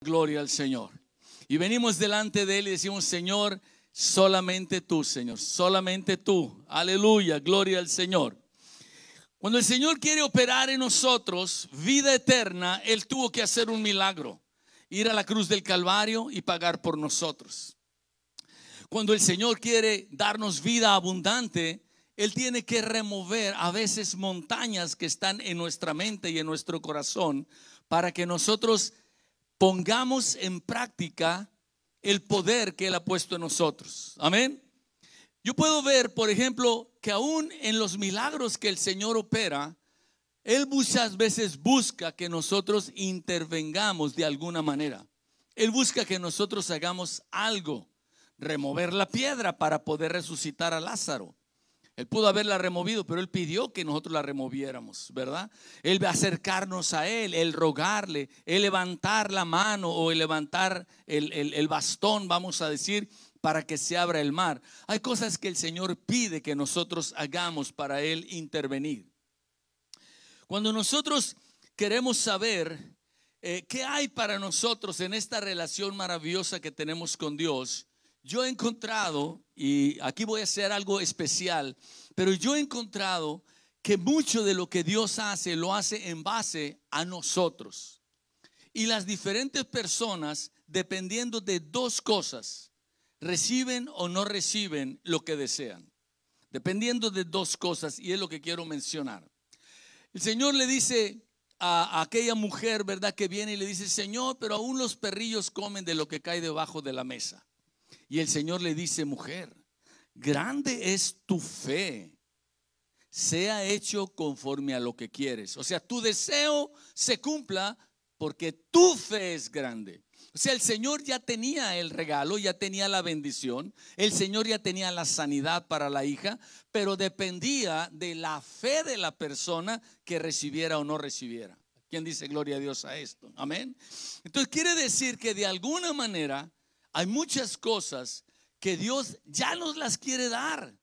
Gloria al Señor. Y venimos delante de Él y decimos: Señor, solamente tú, Señor, solamente tú. Aleluya, gloria al Señor. Cuando el Señor quiere operar en nosotros vida eterna, Él tuvo que hacer un milagro: ir a la cruz del Calvario y pagar por nosotros. Cuando el Señor quiere darnos vida abundante, Él tiene que remover a veces montañas que están en nuestra mente y en nuestro corazón, para que nosotros pongamos en práctica el poder que Él ha puesto en nosotros. Amén. Yo puedo ver, por ejemplo, que aún en los milagros que el Señor opera, Él muchas veces busca que nosotros intervengamos de alguna manera. Él busca que nosotros hagamos algo, remover la piedra para poder resucitar a Lázaro. Él pudo haberla removido, pero Él pidió que nosotros la removiéramos, ¿verdad? Él acercarnos a Él, el rogarle, el levantar la mano o el levantar el bastón, vamos a decir, para que se abra el mar. Hay cosas que el Señor pide que nosotros hagamos para Él intervenir. Cuando nosotros queremos saber qué hay para nosotros en esta relación maravillosa que tenemos con Dios, yo he encontrado, y aquí voy a hacer algo especial, pero yo he encontrado que mucho de lo que Dios hace, lo hace en base a nosotros. Y las diferentes personas, dependiendo de dos cosas, reciben o no reciben lo que desean. Dependiendo de dos cosas, y es lo que quiero mencionar. El Señor le dice a aquella mujer, ¿verdad?, que viene y le dice: Señor, pero aún los perrillos comen de lo que cae debajo de la mesa. Y el Señor le dice: mujer, grande es tu fe, sea hecho conforme a lo que quieres. O sea, tu deseo se cumpla porque tu fe es grande. O sea, el Señor ya tenía el regalo, ya tenía la bendición, el Señor ya tenía la sanidad para la hija, pero dependía de la fe de la persona que recibiera o no recibiera. ¿Quién dice gloria a Dios a esto? Amén. Entonces quiere decir que de alguna manera hay muchas cosas que Dios ya nos las quiere dar.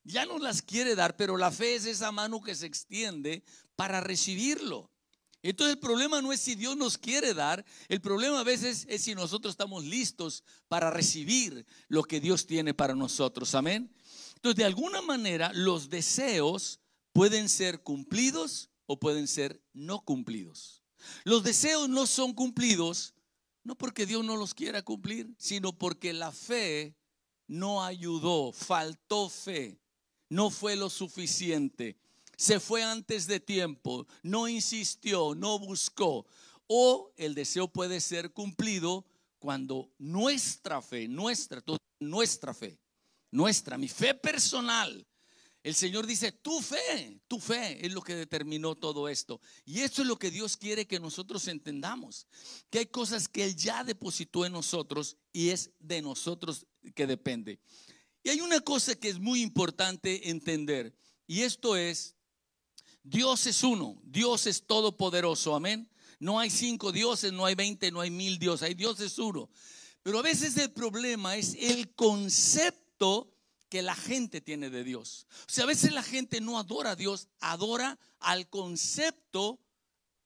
Ya nos las quiere dar, pero la fe es esa mano que se extiende para recibirlo. Entonces el problema no es si Dios nos quiere dar, el problema a veces es si nosotros estamos listos para recibir lo que Dios tiene para nosotros. Amén. Entonces, de alguna manera, los deseos pueden ser cumplidos o pueden ser no cumplidos. Los deseos no son cumplidos no porque Dios no los quiera cumplir, sino porque la fe no ayudó, faltó fe, no fue lo suficiente, se fue antes de tiempo, no insistió, no buscó. O el deseo puede ser cumplido cuando nuestra fe, mi fe personal, el Señor dice: tu fe es lo que determinó todo esto. Y esto es lo que Dios quiere que nosotros entendamos, que hay cosas que Él ya depositó en nosotros y es de nosotros que depende. Y hay una cosa que es muy importante entender, y esto es: Dios es uno, Dios es todopoderoso, amén. No hay 5 dioses, no hay 20, no hay 1000 dioses, hay Dios es uno. Pero a veces el problema es el concepto que la gente tiene de Dios. O sea, a veces la gente no adora a Dios, adora al concepto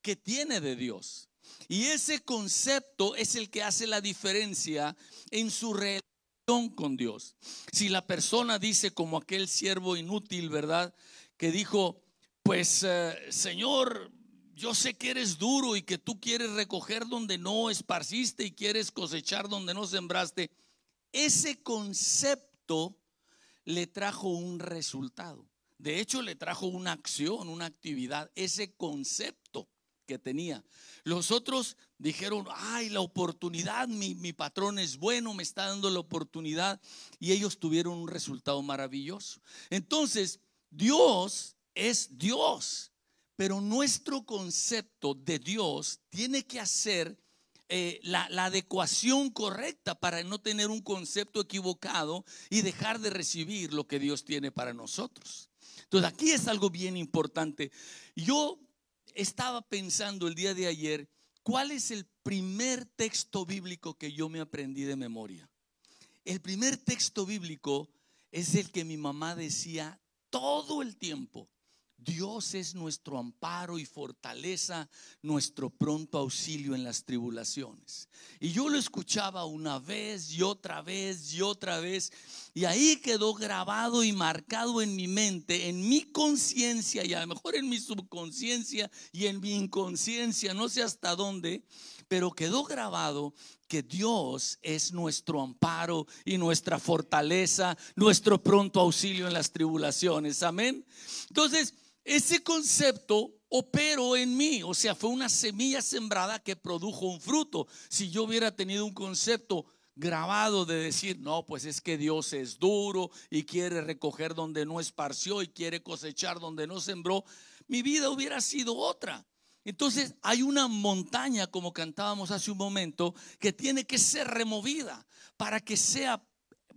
que tiene de Dios. Y ese concepto es el que hace la diferencia en su relación con Dios. Si la persona dice, como aquel siervo inútil, ¿verdad?, que dijo: pues Señor, yo sé que eres duro y que tú quieres recoger donde no esparciste y quieres cosechar donde no sembraste. Ese concepto le trajo un resultado. De hecho, le trajo una acción, una actividad, ese concepto que tenía. Los otros dijeron: ay, la oportunidad, mi patrón es bueno, me está dando la oportunidad. Y ellos tuvieron un resultado maravilloso. Entonces, Dios es Dios, pero nuestro concepto de Dios tiene que hacer la adecuación correcta para no tener un concepto equivocado y dejar de recibir lo que Dios tiene para nosotros. Entonces, aquí es algo bien importante. Yo estaba pensando el día de ayer, ¿cuál es el primer texto bíblico que yo me aprendí de memoria? El primer texto bíblico es el que mi mamá decía todo el tiempo: Dios es nuestro amparo y fortaleza, nuestro pronto auxilio en las tribulaciones. Y yo lo escuchaba una vez y otra vez y otra vez, y ahí quedó grabado y marcado en mi mente, en mi conciencia y a lo mejor en mi subconsciencia y en mi inconsciencia, no sé hasta dónde, pero quedó grabado que Dios es nuestro amparo y nuestra fortaleza, nuestro pronto auxilio en las tribulaciones. Amén. Entonces, ese concepto operó en mí, o sea, fue una semilla sembrada que produjo un fruto. Si yo hubiera tenido un concepto grabado de decir, no, pues es que Dios es duro y quiere recoger donde no esparció y quiere cosechar donde no sembró, mi vida hubiera sido otra. Entonces hay una montaña, como cantábamos hace un momento, que tiene que ser removida para que sea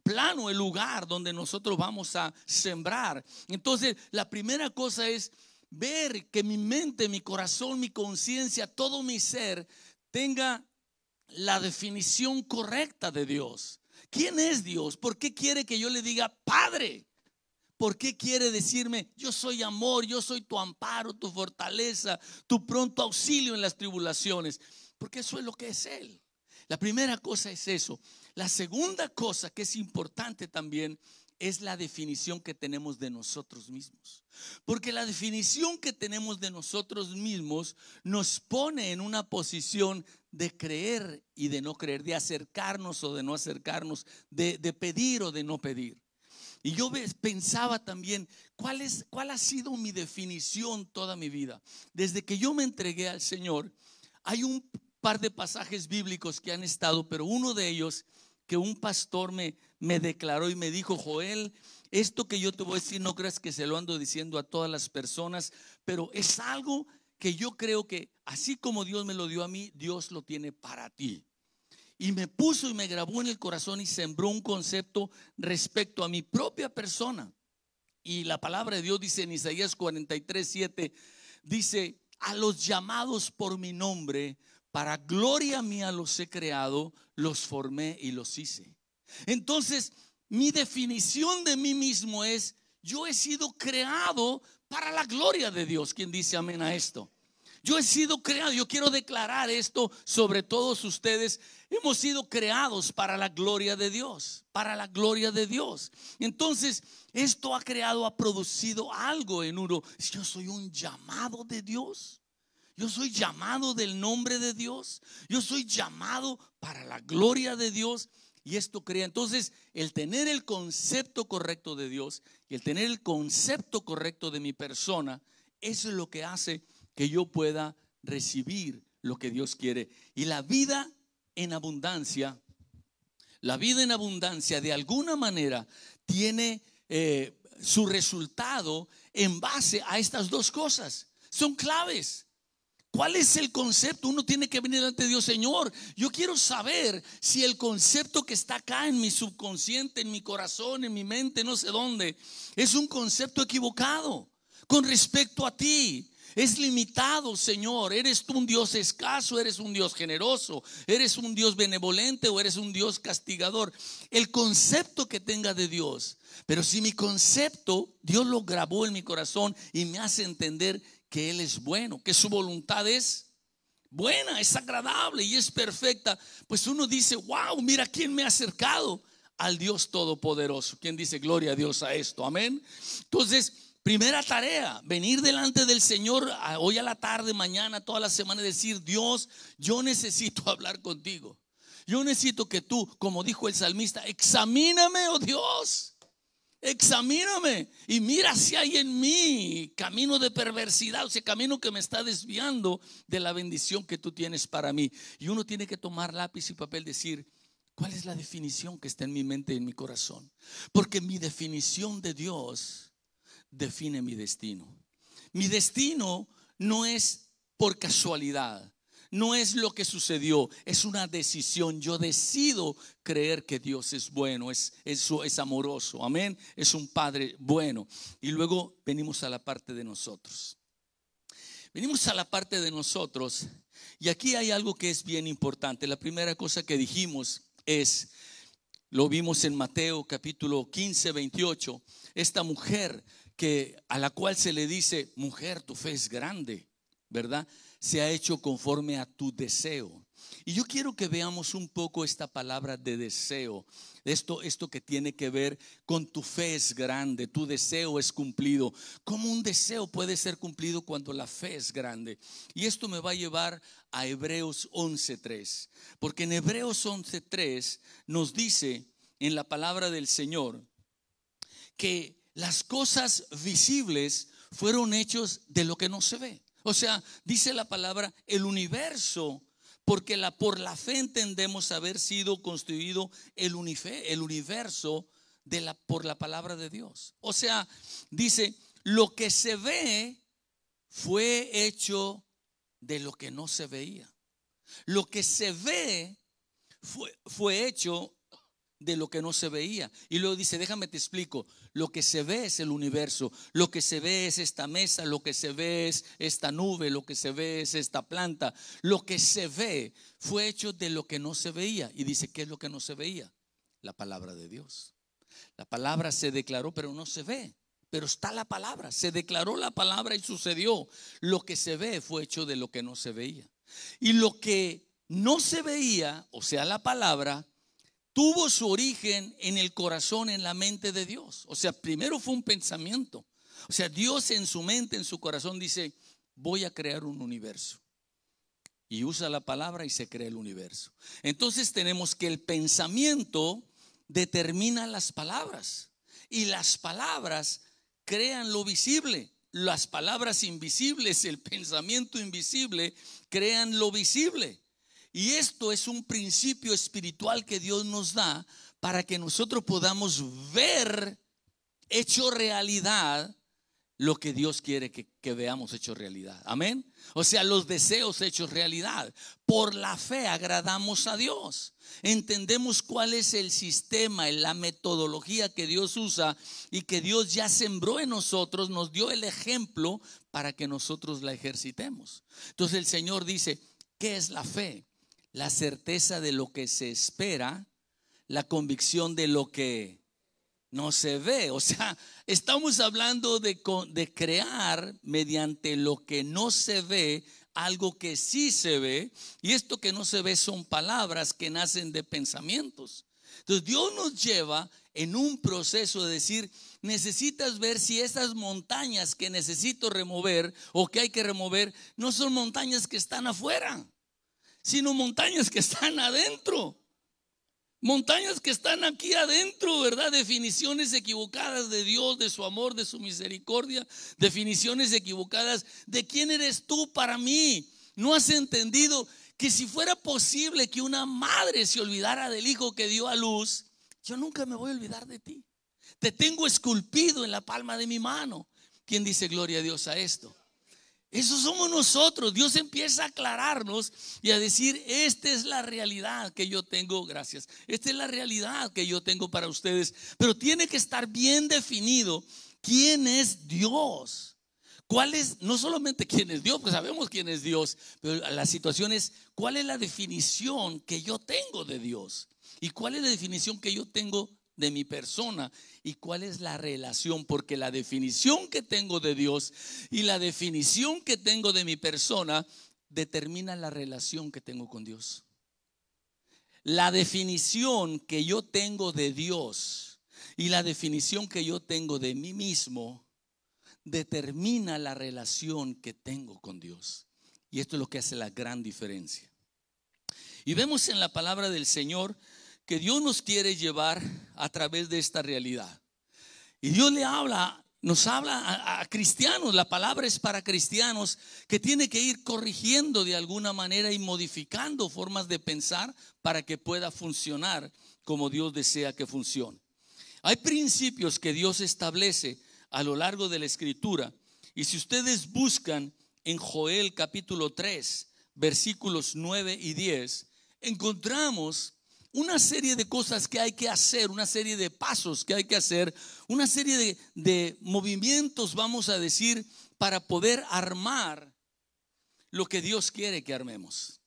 plano el lugar donde nosotros vamos a sembrar. Entonces la primera cosa es ver que mi mente, mi corazón, mi conciencia, todo mi ser tenga la definición correcta de Dios. ¿Quién es Dios? ¿Por qué quiere que yo le diga Padre? ¿Por qué quiere decirme yo soy amor, yo soy tu amparo, tu fortaleza, tu pronto auxilio en las tribulaciones? Porque eso es lo que es Él. La primera cosa es eso. La segunda cosa que es importante también es la definición que tenemos de nosotros mismos. Porque la definición que tenemos de nosotros mismos nos pone en una posición de creer y de no creer, de acercarnos o de no acercarnos, de pedir o de no pedir. Y yo pensaba también, ¿cuál ha sido mi definición toda mi vida? Desde que yo me entregué al Señor, hay un par de pasajes bíblicos que han estado, pero uno de ellos que un pastor me declaró y me dijo: Joel, esto que yo te voy a decir, no creas que se lo ando diciendo a todas las personas, pero es algo que yo creo que así como Dios me lo dio a mí, Dios lo tiene para ti. Y me puso y me grabó en el corazón y sembró un concepto respecto a mi propia persona. Y la palabra de Dios dice en Isaías 43:7, dice: a los llamados por mi nombre, para gloria mía los he creado, los formé y los hice. Entonces, mi definición de mí mismo es: yo he sido creado para la gloria de Dios. ¿Quién dice amén a esto? Yo he sido creado, yo quiero declarar esto sobre todos ustedes. Hemos sido creados para la gloria de Dios, para la gloria de Dios. Entonces, esto ha creado, ha producido algo en uno. Yo soy un llamado de Dios. Yo soy llamado del nombre de Dios. Yo soy llamado para la gloria de Dios. Y esto crea, entonces, el tener el concepto correcto de Dios y el tener el concepto correcto de mi persona, eso es lo que hace que yo pueda recibir lo que Dios quiere. Y la vida en abundancia de alguna manera tiene su resultado en base a estas dos cosas. Son claves. ¿Cuál es el concepto? Uno tiene que venir ante Dios: Señor, yo quiero saber si el concepto que está acá en mi subconsciente, en mi corazón, en mi mente, no sé dónde, es un concepto equivocado con respecto a ti. Es limitado, Señor. ¿Eres tú un Dios escaso? ¿Eres un Dios generoso? ¿Eres un Dios benevolente o eres un Dios castigador? El concepto que tenga de Dios. Pero si mi concepto, Dios lo grabó en mi corazón y me hace entender que Él es bueno, que su voluntad es buena, es agradable y es perfecta, pues uno dice: wow, mira quién me ha acercado al Dios Todopoderoso. ¿Quién dice gloria a Dios a esto? Amén. Entonces, primera tarea, venir delante del Señor hoy a la tarde, mañana, toda la semana y decir: Dios, yo necesito hablar contigo. Yo necesito que tú, como dijo el salmista, examíname, oh Dios. Examíname y mira si hay en mí camino de perversidad, o sea, camino que me está desviando de la bendición que tú tienes para mí. Y uno tiene que tomar lápiz y papel, decir: ¿cuál es la definición que está en mi mente y en mi corazón? Porque mi definición de Dios define mi destino. Mi destino no es por casualidad. No es lo que sucedió, es una decisión. Yo decido creer que Dios es bueno, es amoroso, amén. Es un Padre bueno. Y luego venimos a la parte de nosotros. Venimos a la parte de nosotros y aquí hay algo que es bien importante. La primera cosa que dijimos es, lo vimos en Mateo capítulo 15, 28, esta mujer que a la cual se le dice: mujer, tu fe es grande, ¿verdad? Se ha hecho conforme a tu deseo. Y yo quiero que veamos un poco esta palabra de deseo. Esto que tiene que ver con tu fe es grande, tu deseo es cumplido. ¿Cómo un deseo puede ser cumplido cuando la fe es grande? Y esto me va a llevar a Hebreos 11:3. Porque en Hebreos 11:3 nos dice en la palabra del Señor que las cosas visibles fueron hechos de lo que no se ve. O sea, dice la palabra, el universo, porque por la fe entendemos haber sido constituido el universo por la palabra de Dios. O sea, dice, lo que se ve fue hecho de lo que no se veía. Lo que se ve fue hecho de lo que no se veía. Y luego dice, déjame te explico. Lo que se ve es el universo, lo que se ve es esta mesa, lo que se ve es esta nube, lo que se ve es esta planta. Lo que se ve fue hecho de lo que no se veía. Y dice, ¿qué es lo que no se veía? La palabra de Dios. La palabra se declaró, pero no se ve. Pero está la palabra, se declaró la palabra y sucedió. Lo que se ve fue hecho de lo que no se veía. Y lo que no se veía, o sea, la palabra, tuvo su origen en el corazón, en la mente de Dios. O sea, primero fue un pensamiento. O sea, Dios en su mente, en su corazón dice, voy a crear un universo. Y usa la palabra y se crea el universo. Entonces tenemos que el pensamiento determina las palabras. Y las palabras crean lo visible. Las palabras invisibles, el pensamiento invisible, crean lo visible. Y esto es un principio espiritual que Dios nos da para que nosotros podamos ver hecho realidad lo que Dios quiere que veamos hecho realidad. Amén. O sea, los deseos hechos realidad. Por la fe agradamos a Dios. Entendemos cuál es el sistema, la metodología que Dios usa y que Dios ya sembró en nosotros, nos dio el ejemplo para que nosotros la ejercitemos. Entonces el Señor dice, ¿qué es la fe? La certeza de lo que se espera, la convicción de lo que no se ve. O sea, estamos hablando de crear mediante lo que no se ve algo que sí se ve. Y esto que no se ve son palabras que nacen de pensamientos. Entonces Dios nos lleva en un proceso de decir, necesitas ver si esas montañas que necesito remover o que hay que remover no son montañas que están afuera, sino montañas que están adentro. Montañas que están aquí adentro, ¿verdad? Definiciones equivocadas de Dios, de su amor, de su misericordia. Definiciones equivocadas de quién eres tú para mí. No has entendido que si fuera posible que una madre se olvidara del hijo que dio a luz, yo nunca me voy a olvidar de ti. Te tengo esculpido en la palma de mi mano. ¿Quién dice gloria a Dios a esto? Eso somos nosotros. Dios empieza a aclararnos y a decir, esta es la realidad que yo tengo, gracias. Esta es la realidad que yo tengo para ustedes. Pero tiene que estar bien definido quién es Dios. ¿Cuál es? No solamente quién es Dios, pues sabemos quién es Dios, pero la situación es, ¿cuál es la definición que yo tengo de Dios? ¿Y cuál es la definición que yo tengo de mi persona? ¿Y cuál es la relación? Porque la definición que tengo de Dios y la definición que tengo de mi persona determina la relación que tengo con Dios. La definición que yo tengo de Dios y la definición que yo tengo de mí mismo determina la relación que tengo con Dios. Y esto es lo que hace la gran diferencia. Y vemos en la palabra del Señor que Dios nos quiere llevar a través de esta realidad. Y Dios nos habla a cristianos. La palabra es para cristianos que tiene que ir corrigiendo de alguna manera y modificando formas de pensar para que pueda funcionar como Dios desea que funcione. Hay principios que Dios establece a lo largo de la Escritura. Y si ustedes buscan en Joel capítulo 3, versículos 9 y 10, encontramos una serie de cosas que hay que hacer, una serie de pasos que hay que hacer, una serie de movimientos, vamos a decir, para poder armar lo que Dios quiere que armemos.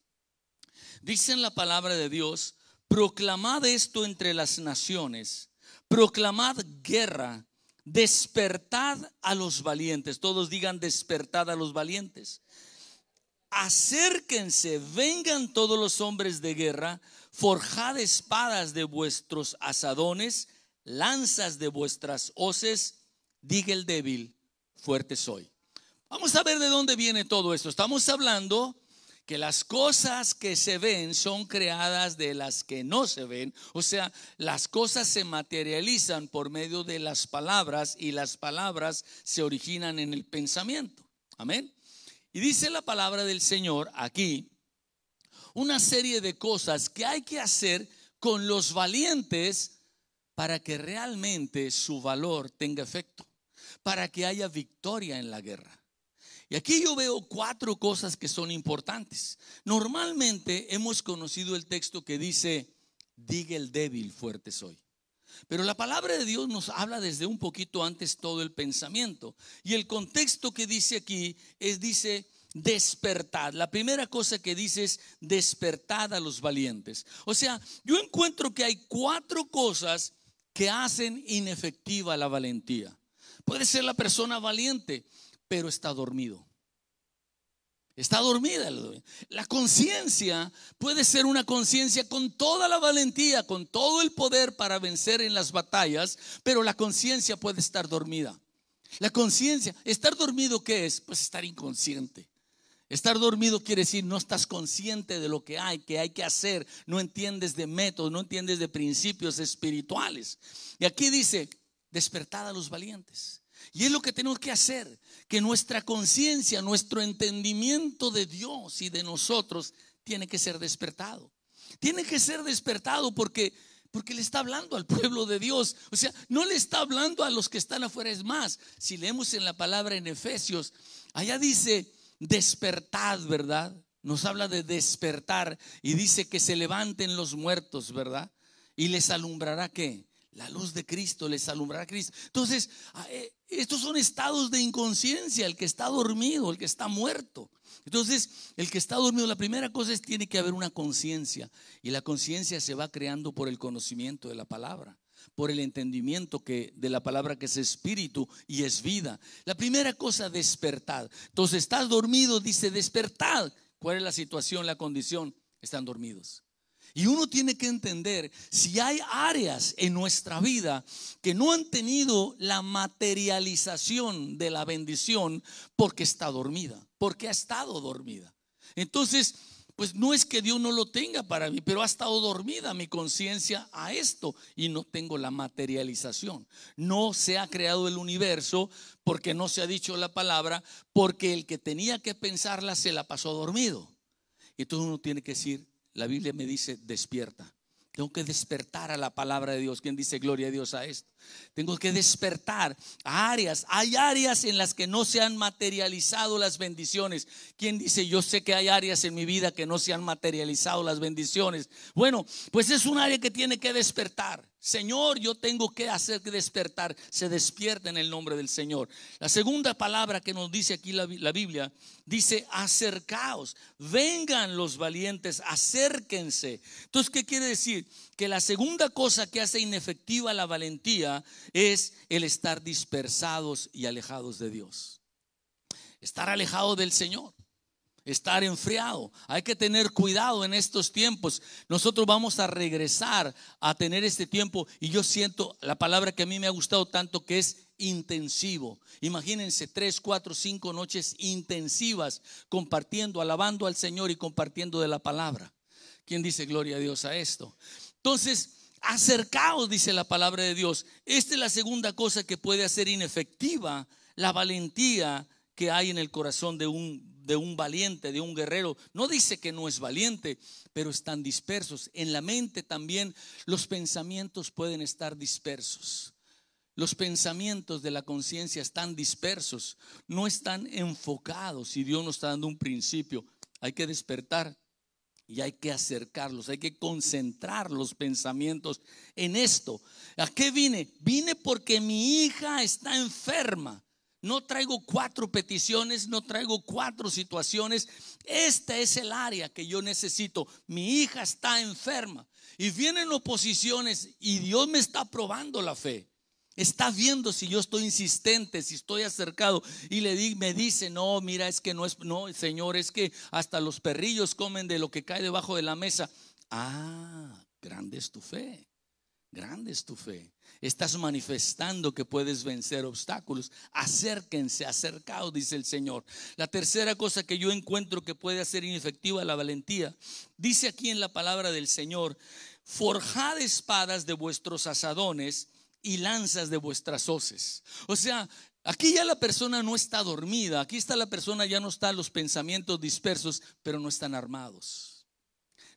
Dice en la palabra de Dios, proclamad esto entre las naciones, proclamad guerra, despertad a los valientes. Todos digan despertad a los valientes. Acérquense, vengan todos los hombres de guerra, forjad espadas de vuestros asadones, lanzas de vuestras hoces, diga el débil, fuerte soy. Vamos a ver de dónde viene todo esto. Estamos hablando que las cosas que se ven son creadas de las que no se ven. O sea, las cosas se materializan por medio de las palabras y las palabras se originan en el pensamiento. Amén. Y dice la palabra del Señor aquí una serie de cosas que hay que hacer con los valientes para que realmente su valor tenga efecto, para que haya victoria en la guerra. Y aquí yo veo 4 cosas que son importantes. Normalmente hemos conocido el texto que dice, diga el débil, fuerte soy. Pero la palabra de Dios nos habla desde un poquito antes todo el pensamiento. Y el contexto que dice aquí dice despertad. La primera cosa que dice es despertad a los valientes. O sea, yo encuentro que hay 4 cosas que hacen inefectiva la valentía. Puede ser la persona valiente, pero está dormido. Está dormida. La conciencia puede ser una conciencia con toda la valentía, con todo el poder para vencer en las batallas, pero la conciencia puede estar dormida. La conciencia, estar dormido, ¿qué es? Pues estar inconsciente. Estar dormido quiere decir no estás consciente de lo que hay que hacer, no entiendes de métodos, no entiendes de principios espirituales. Y aquí dice, despertad a los valientes. Y es lo que tenemos que hacer, que nuestra conciencia, nuestro entendimiento de Dios y de nosotros tiene que ser despertado. Tiene que ser despertado porque le está hablando al pueblo de Dios. O sea, no le está hablando a los que están afuera. Es más, si leemos en la palabra en Efesios, allá dice despertad, ¿verdad? Nos habla de despertar y dice que se levanten los muertos, ¿verdad? Y les alumbrará ¿qué? La luz de Cristo, les alumbrará Cristo. Entonces, estos son estados de inconsciencia. El que está dormido, el que está muerto. Entonces, el que está dormido, la primera cosa es tiene que haber una conciencia. Y la conciencia se va creando por el conocimiento de la palabra, por el entendimiento de la palabra, que es espíritu y es vida. La primera cosa, despertad. Entonces, estás dormido, dice despertad. ¿Cuál es la situación, la condición? Están dormidos. Y uno tiene que entender si hay áreas en nuestra vida que no han tenido la materialización de la bendición porque está dormida, porque ha estado dormida. Entonces, pues no es que Dios no lo tenga para mí, pero ha estado dormida mi conciencia a esto y no tengo la materialización. No se ha creado el universo porque no se ha dicho la palabra, porque el que tenía que pensarla se la pasó dormido. Y entonces uno tiene que decir, la Biblia me dice despierta. Tengo que despertar a la palabra de Dios. ¿Quién dice gloria a Dios a esto? Tengo que despertar a áreas. Hay áreas en las que no se han materializado las bendiciones. ¿Quién dice yo sé que hay áreas en mi vida que no se han materializado las bendiciones? Bueno, pues es un área que tiene que despertar. Señor, yo tengo que hacer que despertar. Se despierta en el nombre del Señor. La segunda palabra que nos dice aquí la Biblia dice acercaos, vengan los valientes, acérquense. Entonces, ¿qué quiere decir? Que la segunda cosa que hace inefectiva la valentía es el estar dispersados y alejados de Dios. Estar alejado del Señor. Estar enfriado. Hay que tener cuidado en estos tiempos. Nosotros vamos a regresar a tener este tiempo. Y yo siento la palabra que a mí me ha gustado tanto, que es intensivo. Imagínense 3, 4, 5 noches intensivas compartiendo, alabando al Señor y compartiendo de la palabra. ¿Quién dice gloria a Dios a esto? Entonces, acercaos, dice la palabra de Dios. Esta es la segunda cosa que puede hacer inefectiva la valentía que hay en el corazón de un valiente, de un guerrero. No dice que no es valiente, pero están dispersos. En la mente también los pensamientos pueden estar dispersos. Los pensamientos de la conciencia están dispersos, no están enfocados. Y Dios nos está dando un principio. Hay que despertar y hay que acercarlos, hay que concentrar los pensamientos en esto. ¿A qué vine? Vine porque mi hija está enferma. No traigo 4 peticiones, no traigo 4 situaciones. Esta es el área que yo necesito. Mi hija está enferma y vienen oposiciones y Dios me está probando la fe. Está viendo si yo estoy insistente, si estoy acercado y me dice, no, mira, es que no es, no, Señor, es que hasta los perrillos comen de lo que cae debajo de la mesa. Ah, grande es tu fe, grande es tu fe. Estás manifestando que puedes vencer obstáculos. Acérquense, acercaos, dice el Señor. La tercera cosa que yo encuentro que puede hacer inefectiva la valentía, dice aquí en la palabra del Señor: forjad espadas de vuestros asadones y lanzas de vuestras hoces. O sea, aquí ya la persona no está dormida. Aquí está la persona, ya no está los pensamientos dispersos, pero no están armados.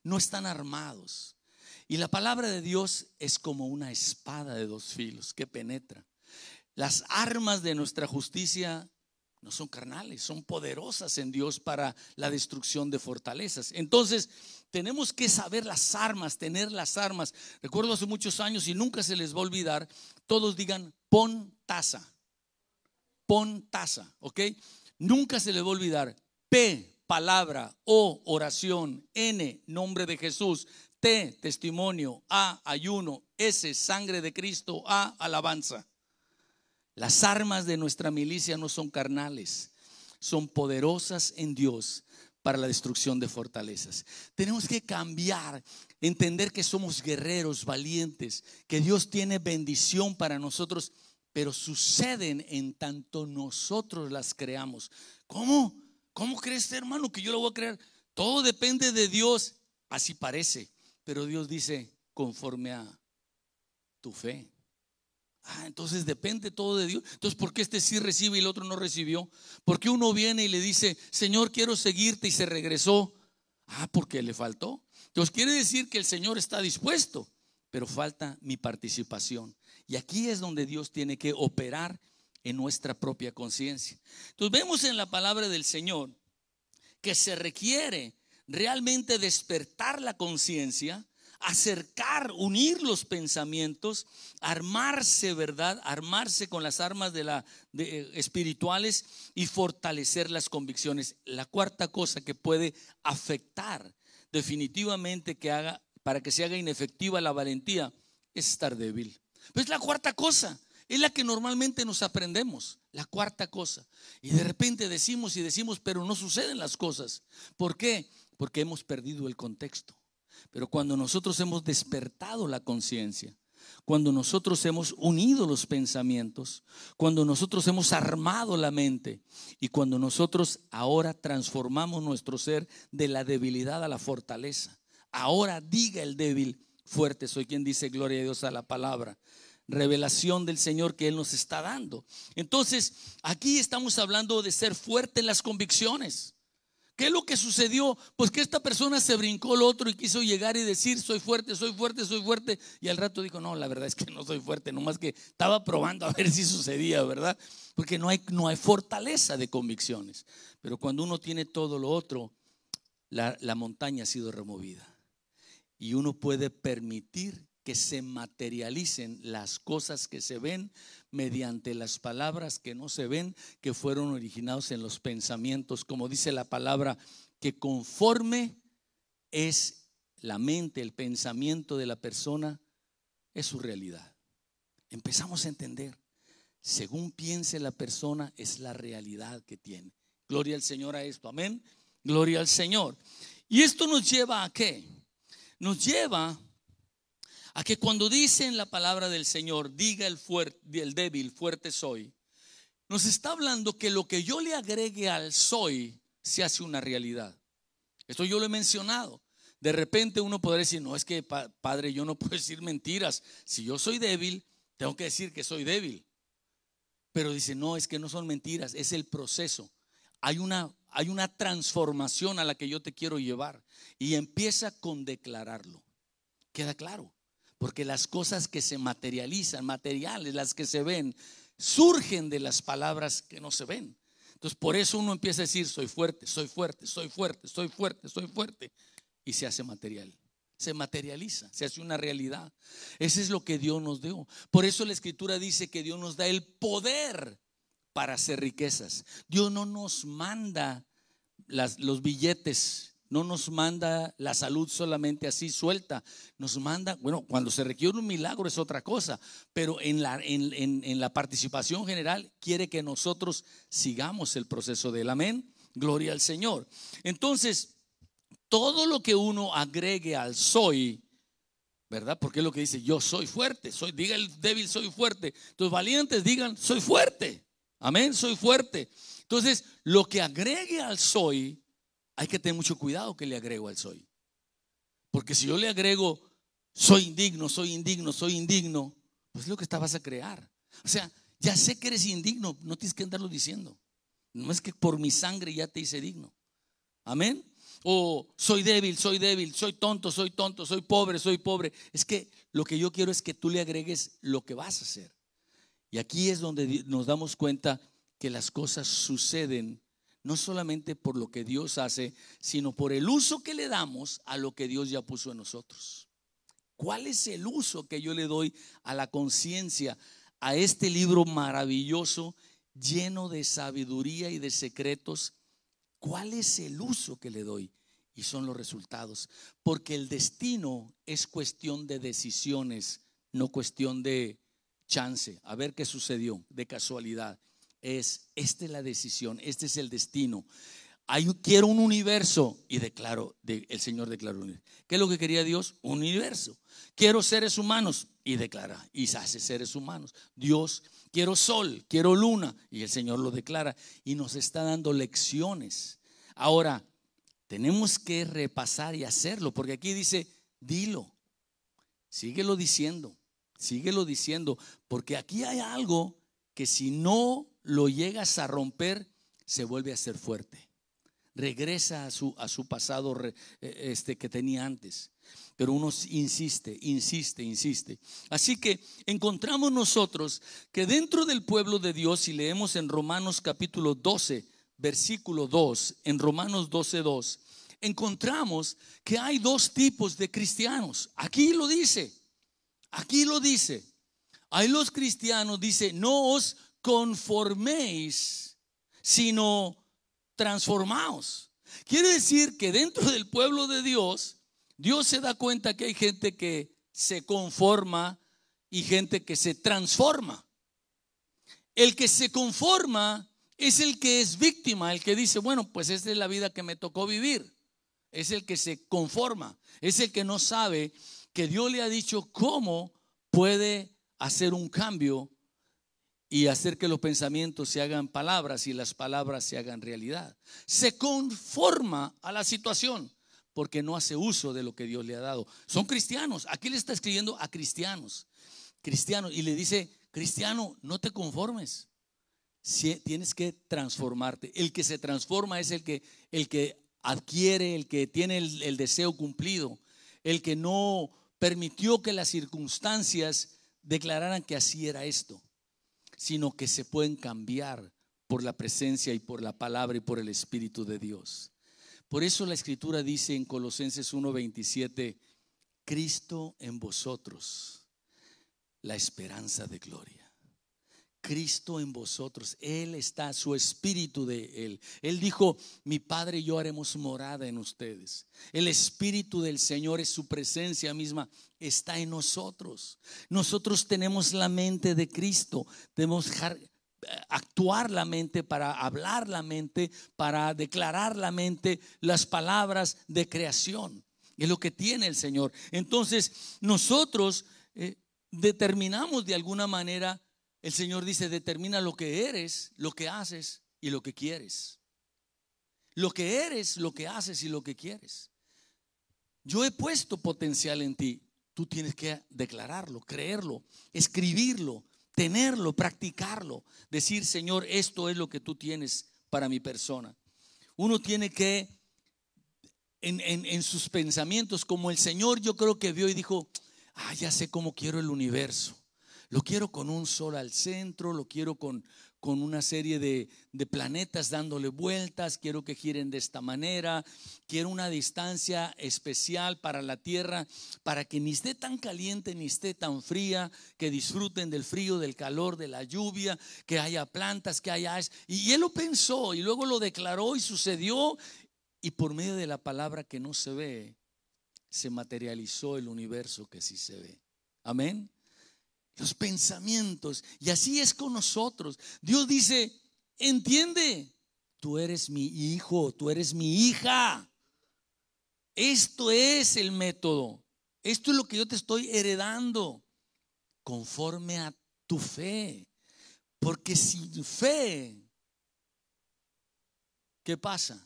No están armados. Y la palabra de Dios es como una espada de dos filos que penetra. Las armas de nuestra justicia no son carnales, son poderosas en Dios para la destrucción de fortalezas. Entonces tenemos que saber las armas, tener las armas. Recuerdo hace muchos años y nunca se les va a olvidar, todos digan pon taza, ¿ok? Nunca se les va a olvidar. P, palabra; O, oración; N, nombre de Jesús; T, testimonio; A, ayuno; S, sangre de Cristo; A, alabanza. Las armas de nuestra milicia no son carnales, son poderosas en Dios para la destrucción de fortalezas. Tenemos que cambiar, entender que somos guerreros valientes, que Dios tiene bendición para nosotros, pero suceden en tanto nosotros las creamos. ¿Cómo? ¿Cómo crees, hermano, que yo lo voy a creer? Todo depende de Dios. Así parece, pero Dios dice conforme a tu fe. Entonces depende todo de Dios. Entonces, ¿por qué este sí recibe y el otro no recibió? ¿Por qué uno viene y le dice, Señor, quiero seguirte, y se regresó? Porque le faltó. Entonces quiere decir que el Señor está dispuesto, pero falta mi participación. Y aquí es donde Dios tiene que operar en nuestra propia conciencia. Entonces vemos en la palabra del Señor que se requiere realmente despertar la conciencia, acercar, unir los pensamientos, armarse, ¿verdad? Armarse con las armas espirituales y fortalecer las convicciones. La cuarta cosa que puede afectar definitivamente para que se haga inefectiva la valentía es estar débil. Pues la cuarta cosa es la que normalmente nos aprendemos, la cuarta cosa. Y de repente decimos, pero no suceden las cosas. ¿Por qué? Porque hemos perdido el contexto. Pero cuando nosotros hemos despertado la conciencia, cuando nosotros hemos unido los pensamientos, cuando nosotros hemos armado la mente y cuando nosotros ahora transformamos nuestro ser de la debilidad a la fortaleza. Ahora diga el débil, fuerte soy. Quien dice gloria a Dios a la palabra. Revelación del Señor que Él nos está dando. Entonces, aquí estamos hablando de ser fuerte en las convicciones. ¿Qué es lo que sucedió? Pues que esta persona se brincó el otro y quiso llegar y decir soy fuerte, soy fuerte, soy fuerte. Y al rato dijo, no, la verdad es que no soy fuerte, nomás que estaba probando a ver si sucedía, ¿verdad? Porque no hay fortaleza de convicciones. Pero cuando uno tiene todo lo otro, la montaña ha sido removida. Y uno puede permitir que se materialicen las cosas que se ven mediante las palabras que no se ven, que fueron originados en los pensamientos, como dice la palabra, que conforme es la mente, el pensamiento de la persona, es su realidad. Empezamos a entender, según piense la persona, es la realidad que tiene. Gloria al Señor a esto, amén. Gloria al Señor. Y esto nos lleva a ¿qué? Nos lleva a que cuando dice en la palabra del Señor, diga el débil, fuerte soy, nos está hablando que lo que yo le agregue al soy se hace una realidad. Esto yo lo he mencionado. De repente uno podrá decir, no, es que padre, yo no puedo decir mentiras. Si yo soy débil, tengo que decir que soy débil. Pero dice, no, es que no son mentiras, es el proceso. Hay una transformación a la que yo te quiero llevar. Y empieza con declararlo. ¿Queda claro? Porque las cosas que se materializan, materiales, las que se ven, surgen de las palabras que no se ven. Entonces por eso uno empieza a decir soy fuerte, soy fuerte, soy fuerte, soy fuerte, soy fuerte. Y se hace material, se materializa, se hace una realidad. Eso es lo que Dios nos dio. Por eso la Escritura dice que Dios nos da el poder para hacer riquezas. Dios no nos manda los billetes no nos manda la salud solamente así suelta, nos manda, bueno, cuando se requiere un milagro es otra cosa, pero en la participación general quiere que nosotros sigamos el proceso del amén, gloria al Señor. Entonces, todo lo que uno agregue al soy, ¿verdad? Porque es lo que dice, yo soy fuerte, diga el débil, soy fuerte. Los valientes digan, soy fuerte, amén, soy fuerte. Entonces, lo que agregue al soy, hay que tener mucho cuidado que le agrego al soy. Porque si yo le agrego, soy indigno, pues es lo que vas a crear. O sea, ya sé que eres indigno, no tienes que andarlo diciendo. No es que por mi sangre ya te hice digno. Amén. O soy débil, soy tonto, soy pobre. Es que lo que yo quiero es que tú le agregues lo que vas a hacer. Y aquí es donde nos damos cuenta que las cosas suceden no solamente por lo que Dios hace, sino por el uso que le damos a lo que Dios ya puso en nosotros. ¿Cuál es el uso que yo le doy a la conciencia, a este libro maravilloso, lleno de sabiduría y de secretos? ¿Cuál es el uso que le doy? Y son los resultados. Porque el destino es cuestión de decisiones, no cuestión de chance. A ver qué sucedió, de casualidad. Esta es la decisión, este es el destino. Quiero un universo y el Señor declaró. ¿Qué es lo que quería Dios? Un universo. Quiero seres humanos y declara y hace seres humanos. Dios, quiero sol, quiero luna y el Señor lo declara y nos está dando lecciones. Ahora, tenemos que repasar y hacerlo, porque aquí dice, dilo, síguelo diciendo, porque aquí hay algo que si no lo llegas a romper, se vuelve a ser fuerte. Regresa a su pasado que tenía antes. Pero uno insiste. Así que encontramos nosotros que dentro del pueblo de Dios, si leemos en Romanos capítulo 12, versículo 2, en Romanos 12:2, encontramos que hay dos tipos de cristianos. Aquí lo dice. Hay los cristianos, dice, no os conforméis, sino transformaos. Quiere decir que dentro del pueblo de Dios, Dios se da cuenta que hay gente que se conforma y gente que se transforma. El que se conforma es el que es víctima, el que dice, bueno, pues esta es la vida que me tocó vivir. Es el que se conforma, es el que no sabe que Dios le ha dicho cómo puede hacer un cambio y hacer que los pensamientos se hagan palabras y las palabras se hagan realidad. Se conforma a la situación porque no hace uso de lo que Dios le ha dado. Son cristianos. Aquí le está escribiendo a cristianos y le dice, cristiano, no te conformes. Tienes que transformarte. El que se transforma es el que adquiere, el que tiene el deseo cumplido, el que no permitió que las circunstancias declararan que así era esto, sino que se pueden cambiar por la presencia y por la palabra y por el Espíritu de Dios. Por eso la Escritura dice en Colosenses 1:27, Cristo en vosotros, la esperanza de gloria. Cristo en vosotros, Él está, su espíritu de Él. Él dijo, mi Padre y yo haremos morada en ustedes. El Espíritu del Señor es su presencia misma, está en nosotros. Nosotros tenemos la mente de Cristo, debemos actuar la mente, para hablar la mente, para declarar la mente, las palabras de creación. Es lo que tiene el Señor. Entonces nosotros determinamos de alguna manera. El Señor dice, determina lo que eres, lo que haces y lo que quieres. Lo que eres, lo que haces y lo que quieres. Yo he puesto potencial en ti. Tú tienes que declararlo, creerlo, escribirlo, tenerlo, practicarlo. Decir, Señor, esto es lo que tú tienes para mi persona. Uno tiene que, en sus pensamientos, como el Señor yo creo que vio y dijo, ya sé cómo quiero el universo. Lo quiero con un sol al centro, lo quiero con una serie de planetas dándole vueltas, quiero que giren de esta manera, quiero una distancia especial para la Tierra, para que ni esté tan caliente ni esté tan fría, que disfruten del frío, del calor, de la lluvia, que haya plantas, que haya. Y él lo pensó y luego lo declaró y sucedió. Y por medio de la palabra que no se ve, se materializó el universo que sí se ve. Amén. Los pensamientos. Y así es con nosotros. Dios dice, entiende, tú eres mi hijo, tú eres mi hija. Esto es el método. Esto es lo que yo te estoy heredando conforme a tu fe. Porque sin fe, ¿qué pasa?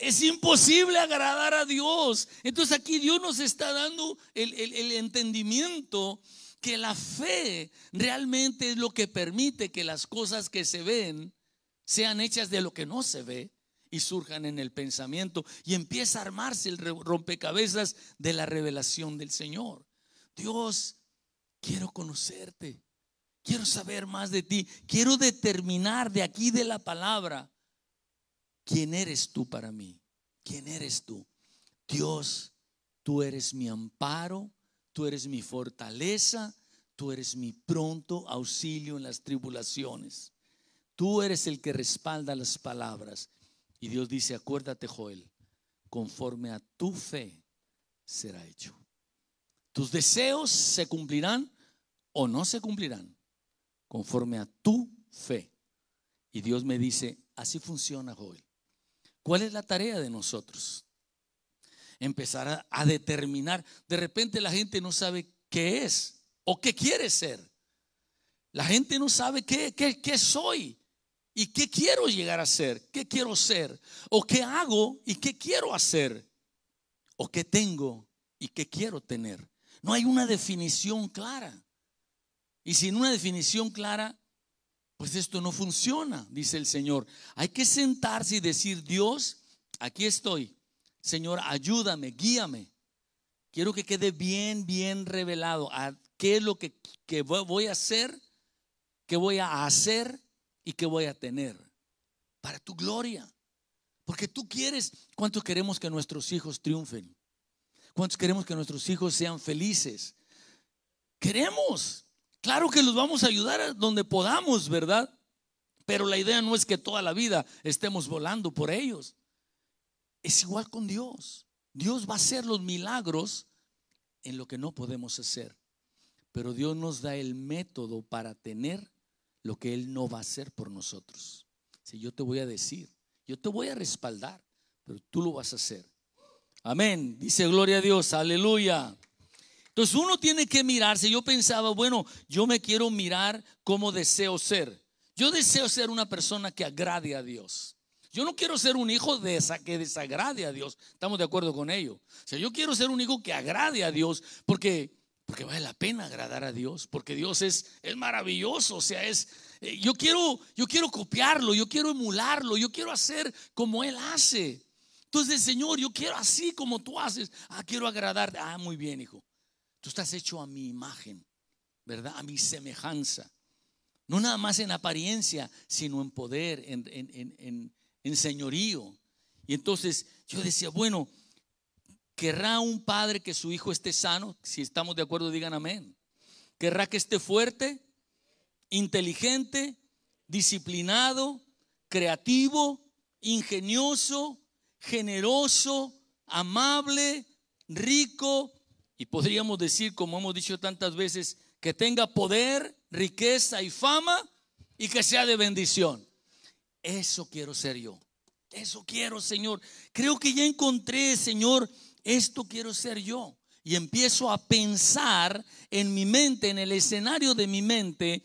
Es imposible agradar a Dios. Entonces aquí Dios nos está dando el entendimiento que la fe realmente es lo que permite que las cosas que se ven sean hechas de lo que no se ve y surjan en el pensamiento, y empieza a armarse el rompecabezas de la revelación del Señor. Dios, quiero conocerte, quiero saber más de ti, quiero determinar de aquí de la palabra quién eres tú para mí. ¿Quién eres tú? Dios, tú eres mi amparo, tú eres mi fortaleza, tú eres mi pronto auxilio en las tribulaciones. Tú eres el que respalda las palabras. Y Dios dice, acuérdate, Joel, conforme a tu fe será hecho. Tus deseos se cumplirán o no se cumplirán conforme a tu fe. Y Dios me dice, así funciona, Joel. ¿Cuál es la tarea de nosotros? Empezar a determinar. De repente la gente no sabe qué es o qué quiere ser. La gente no sabe qué soy y qué quiero llegar a ser, qué quiero ser, o qué hago y qué quiero hacer, o qué tengo y qué quiero tener. No hay una definición clara. Y sin una definición clara, pues esto no funciona, dice el Señor. Hay que sentarse y decir, Dios, aquí estoy. Señor, ayúdame, guíame. Quiero que quede bien revelado a qué es lo que voy a hacer, qué voy a hacer y qué voy a tener para tu gloria. Porque tú quieres. ¿Cuántos queremos que nuestros hijos triunfen? ¿Cuántos queremos que nuestros hijos sean felices? Queremos. Claro que los vamos a ayudar a donde podamos, ¿verdad? Pero la idea no es que toda la vida estemos volando por ellos. Es igual con Dios. Dios va a hacer los milagros en lo que no podemos hacer. Pero Dios nos da el método para tener lo que Él no va a hacer por nosotros. Si yo te voy a decir, yo te voy a respaldar, pero tú lo vas a hacer. Amén. Dice gloria a Dios, aleluya. Entonces uno tiene que mirarse. Yo pensaba, bueno, yo me quiero mirar como deseo ser. Yo deseo ser una persona que agrade a Dios. Yo no quiero ser un hijo que desagrade a Dios. ¿Estamos de acuerdo con ello? O sea, yo quiero ser un hijo que agrade a Dios porque vale la pena agradar a Dios, porque Dios es maravilloso. O sea, yo quiero copiarlo, yo quiero emularlo, yo quiero hacer como Él hace. Entonces, Señor, yo quiero así como tú haces. Quiero agradarte. Muy bien, hijo. Tú estás hecho a mi imagen, ¿verdad? A mi semejanza. No nada más en apariencia, sino en poder, en señorío. Y entonces yo decía, bueno, ¿querrá un padre que su hijo esté sano? Si estamos de acuerdo, digan amén. ¿Querrá que esté fuerte, inteligente, disciplinado, creativo, ingenioso, generoso, amable, rico? Y podríamos decir, como hemos dicho tantas veces, que tenga poder, riqueza y fama, y que sea de bendición. Eso quiero ser yo. Eso quiero, Señor. Creo que ya encontré, Señor, esto quiero ser yo. Y empiezo a pensar en mi mente, en el escenario de mi mente.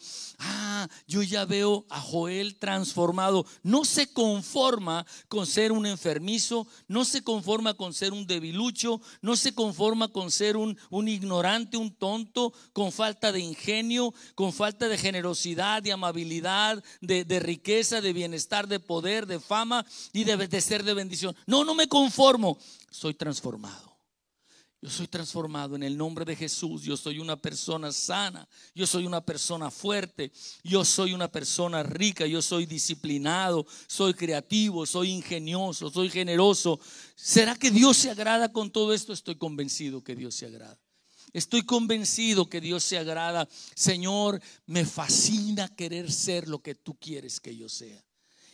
Yo ya veo a Joel transformado. No se conforma con ser un enfermizo, no se conforma con ser un debilucho, no se conforma con ser un ignorante, un tonto, con falta de ingenio, con falta de generosidad, de amabilidad, de riqueza, de bienestar, de poder, de fama y de ser de bendición. No me conformo, soy transformado. Yo soy transformado en el nombre de Jesús. Yo soy una persona sana. Yo soy una persona fuerte. Yo soy una persona rica. Yo soy disciplinado. Soy creativo. Soy ingenioso. Soy generoso. ¿Será que Dios se agrada con todo esto? Estoy convencido que Dios se agrada. Estoy convencido que Dios se agrada. Señor, me fascina querer ser lo que tú quieres que yo sea.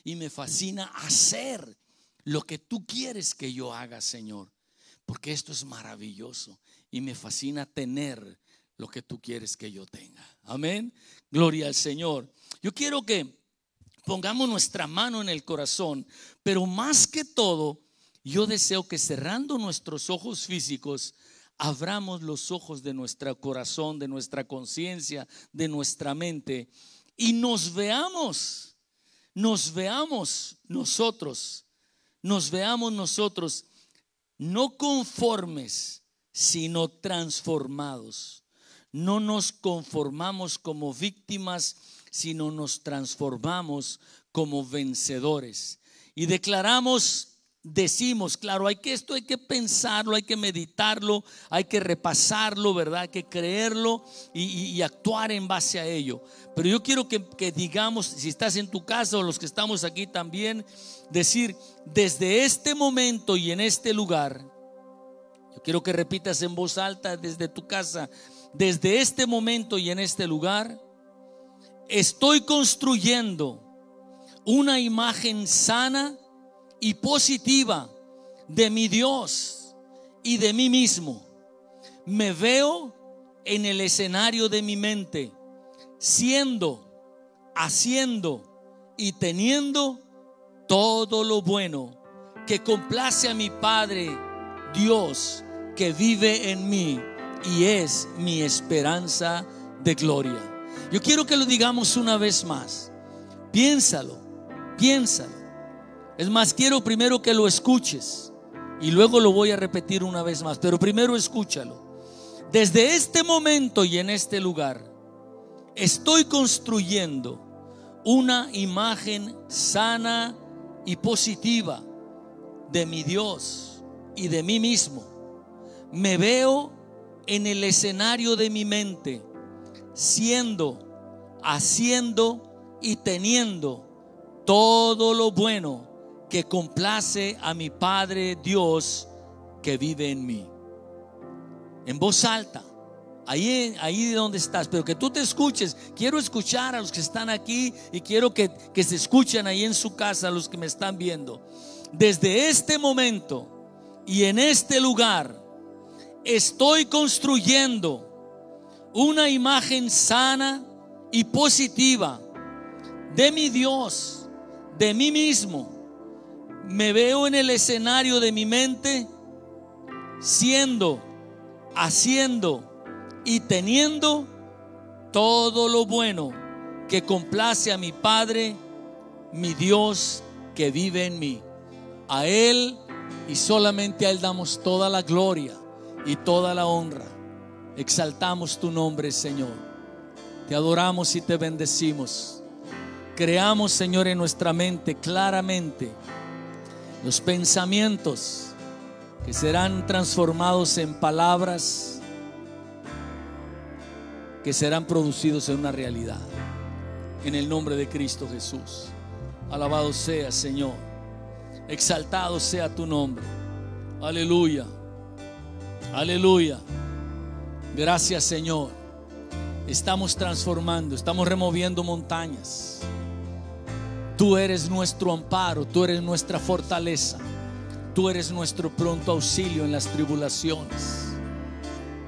Y me fascina hacer lo que tú quieres que yo haga, Señor, porque esto es maravilloso y me fascina tener lo que tú quieres que yo tenga. Amén. Gloria al Señor. Yo quiero que pongamos nuestra mano en el corazón, pero más que todo, yo deseo que cerrando nuestros ojos físicos, abramos los ojos de nuestro corazón, de nuestra conciencia, de nuestra mente, y nos veamos nosotros no conformes, sino transformados. No nos conformamos como víctimas, sino nos transformamos como vencedores. Y decimos, claro, esto hay que pensarlo, hay que meditarlo, hay que repasarlo, ¿verdad? Hay que creerlo y actuar en base a ello. Pero yo quiero que digamos, si estás en tu casa o los que estamos aquí también, decir, desde este momento y en este lugar, yo quiero que repitas en voz alta desde tu casa, desde este momento y en este lugar, estoy construyendo una imagen sana y positiva de mi Dios y de mí mismo. Me veo en el escenario de mi mente, siendo, haciendo y teniendo todo lo bueno que complace a mi Padre Dios que vive en mí y es mi esperanza de gloria. Yo quiero que lo digamos una vez más. Piénsalo. Es más, quiero primero que lo escuches y luego lo voy a repetir una vez más, pero primero escúchalo. Desde este momento y en este lugar, estoy construyendo una imagen sana y positiva de mi Dios y de mí mismo. Me veo en el escenario de mi mente, siendo, haciendo y teniendo todo lo bueno que complace a mi Padre Dios que vive en mí. En voz alta, ahí donde estás, pero que tú te escuches. Quiero escuchar a los que están aquí y quiero que se escuchen ahí en su casa, a los que me están viendo. Desde este momento y en este lugar, estoy construyendo una imagen sana y positiva de mi Dios, de mí mismo. Me veo en el escenario de mi mente, siendo, haciendo y teniendo todo lo bueno que complace a mi Padre, mi Dios que vive en mí. A Él y solamente a Él damos toda la gloria y toda la honra. Exaltamos tu nombre, Señor. Te adoramos y te bendecimos. Creamos, Señor, en nuestra mente claramente los pensamientos que serán transformados en palabras que serán producidos en una realidad. En el nombre de Cristo Jesús. Alabado sea, Señor. Exaltado sea tu nombre. Aleluya. Aleluya. Gracias, Señor. Estamos transformando, estamos removiendo montañas. Tú eres nuestro amparo, tú eres nuestra fortaleza, tú eres nuestro pronto auxilio en las tribulaciones.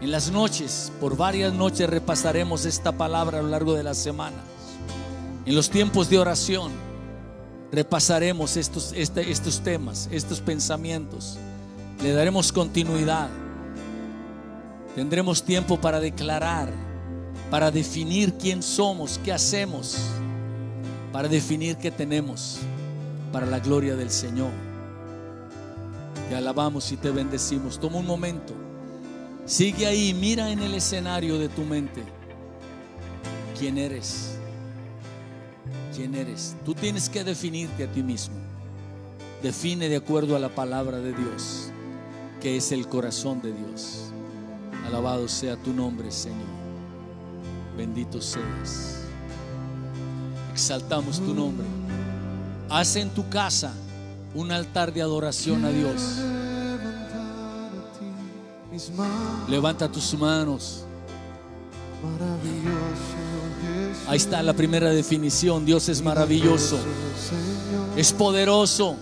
En las noches, por varias noches repasaremos esta palabra a lo largo de las semanas. En los tiempos de oración repasaremos estos temas, estos pensamientos. Le daremos continuidad. Tendremos tiempo para declarar, para definir quién somos, qué hacemos, para definir qué tenemos para la gloria del Señor. Te alabamos y te bendecimos. Toma un momento, sigue ahí, mira en el escenario de tu mente quién eres. ¿Quién eres? Tú tienes que definirte a ti mismo. Define de acuerdo a la palabra de Dios, que es el corazón de Dios. Alabado sea tu nombre, Señor. Bendito seas. Exaltamos tu nombre. Haz en tu casa un altar de adoración a Dios. Levanta tus manos. Ahí está la primera definición. Dios es maravilloso, es poderoso,